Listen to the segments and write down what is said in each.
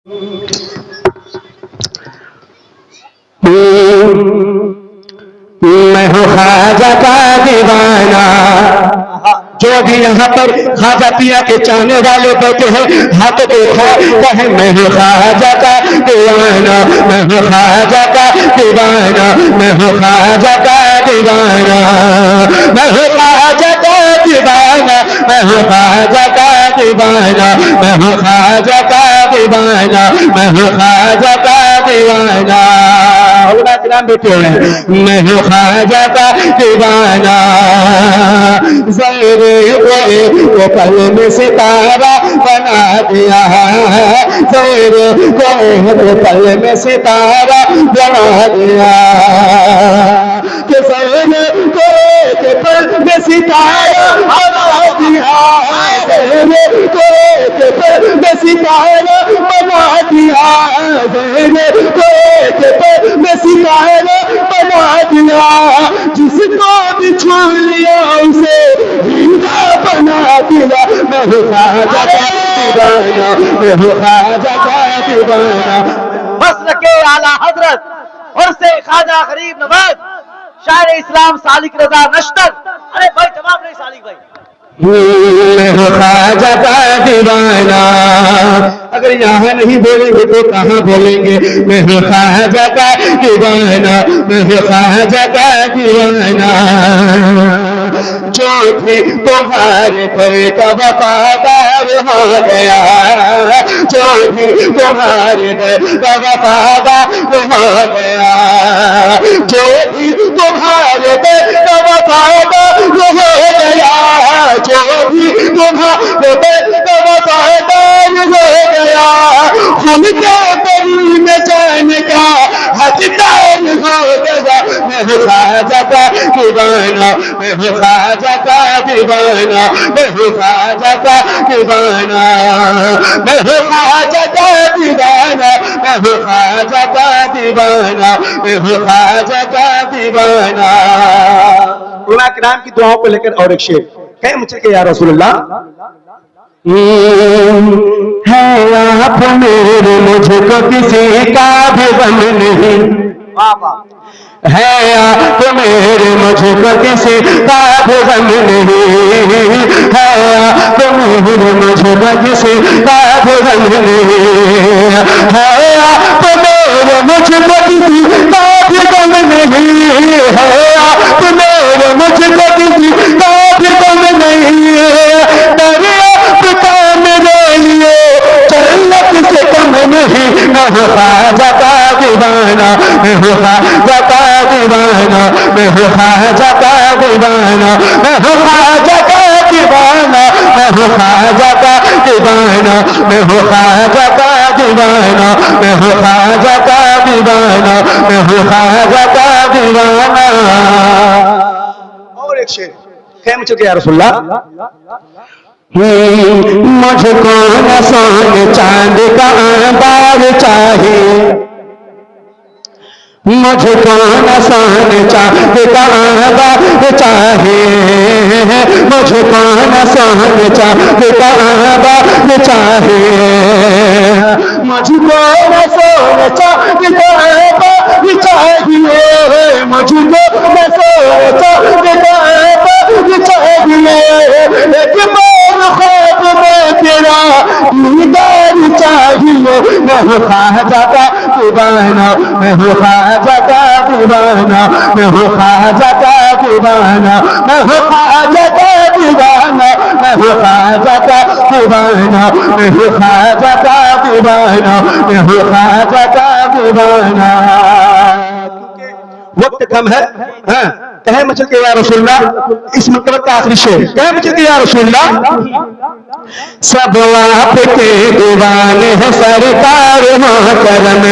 میں ہوں خواجہ کا دیوانہ. جو بھی یہاں پر خواجہ پیا کے چاہنے والے بیٹھے ہیں ہاتھ دیکھا کہیں میں ہوں خواجہ کا دیوانہ, میں ہوں خواجہ کا دیوانہ, میں ہوں خواجہ کا دیوانہ, میں ہوں خواجہ کا دیوانہ, میں ہوں خواجہ کا دیوانہ, میں ہوں خواجہ کا دیوانہ, میں ہوں خواجہ کا دیوانہ. علماء کرام بیٹھے ہوئے ہیں. میں ہوں خواجہ کا دیوانہ, زہرے کو پل میں ستارہ بنا دیا, زہرے کو پل میں ستارہ بنا دیا, کہ زہرے کو پل میں ستارہ بنا دیا, زہرے کو پل میں ستارہ بنا دیا, زہرے کو پل میں ستارہ بنا دیا. جس کو بھی چھو لیا اسے زندہ بنا دیا. میں ہوں خواجہ کا دیوانہ, میں ہوں خواجہ کا دیوانہ. مسلک اعلیٰ حضرت اور سے خواجہ غریب نواز شاعر اسلام سالک رضا نشتر. ارے بھائی جواب نہیں سالک بھائی. میں ہوں خواجہ کا دیوانہ. اگر یہاں نہیں بولیں گے تو کہاں بولیں گے؟ میں ہوں خواجہ کا دیوانہ, میں ہوں خواجہ کا دیوانہ. جو بھی تمہارے پر کا وفادار ہو گیا, جو بھی تمہارے پر کا وفادار ہو گیا, جو بھی تمہارے پر کا وفادار ہو گیا, جو بھی تمہارے پر کا وفادار ہو گیا, ہم کے دل میں جان کا حقدار ہو گیا. میں ہوں خواجہ کا دیوانہ, میں ہوں خواجہ کا دیوانہ, میں ہوں خواجہ کا دیوانہ, میں ہوں خواجہ کا دیوانہ, میں ہوں خواجہ کا دیوانہ, میں ہوں خواجہ کا دیوانہ. علماء کرام کی دعاؤں کو لے کر اور ایک شعر کہیں مجھے کہ یا رسول اللہ. ہے آپ میرے مجھ کو کسی کا بھی غم نہیں, ہے آپ میرے مجھ کو کسی کا بھی غم نہیں, ہے آپ میرے مجھ کو کسی کا بھی غم نہیں, ہے آپ میرے مجھ کو کسی کا بھی غم نہیں, ہے آپ میرے مجھ کو کسی کا بھی غم نہیں. دریافت میرے لیے جنت سے کم نہیں. میں ہوں خواجہ کا دیوانہ, میں ہوں خواجہ کا دیوانہ, میں ہوں خواجہ کا دیوانہ, میں ہوں خواجہ کا دیوانہ, میں ہوں خواجہ کا دیوانہ, میں ہوں خواجہ کا دیوانہ, میں ہوں خواجہ کا دیوانہ, میں ہوں خواجہ کا دیوانہ. اور ایک شعر کہیں مجھے کہ یا رسول اللہ. مجھ کو نہ سونے چاند کا انبار چاہیے, مجھ کو نہ سونے چاند کا انبار چاہیے, مجھ کو نہ سونے چاند کا انبار چاہیے, مجھ کو نہ سونے چاند کا انبار چاہیے, مجھ کو نہ سونے چاند کا انبار چاہیے. ایک بار خواب میں تیرا دیدار چاہیے. میں ہوں خواجہ کا دیوانہ, میں ہوں خواجہ کا دیوانہ, میں ہوں خواجہ کا دیوانہ, میں ہوں خواجہ کا دیوانہ, میں ہوں خواجہ کا دیوانہ, میں ہوں خواجہ کا دیوانہ, میں ہوں خواجہ کا دیوانہ. وقت کم ہے. کہیں مجھے کہ یا رسول اللہ. اس مرتبہ کا آخری شعر کہیں مجھے کہ یا رسول اللہ. سب آپ کے دیوانے ہیں سرکار محترم,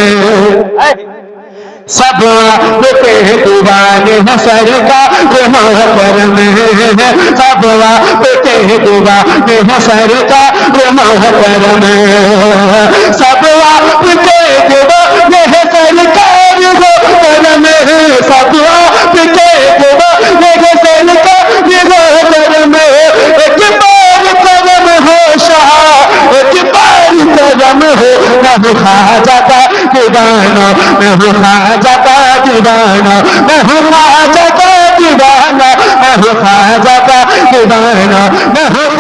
سب آپ کے دیوانے ہیں سرکار محترم, سب آپ کے دیوانے ہیں سرکار محترم, سب آپ کے دیوانے ہیں سرکار محترم, سب آپ کے دیوانے ہیں سرکار محترم. ایک بار کرم ہو شاہ, ایک بار کرم ہو میں ہوں خواجہ کا دیوانہ میں ہوں خواجہ کا دیوانہ میں ہوں خواجہ کا دیوانہ میں ہوں خواجہ کا دیوانہ میں ہوں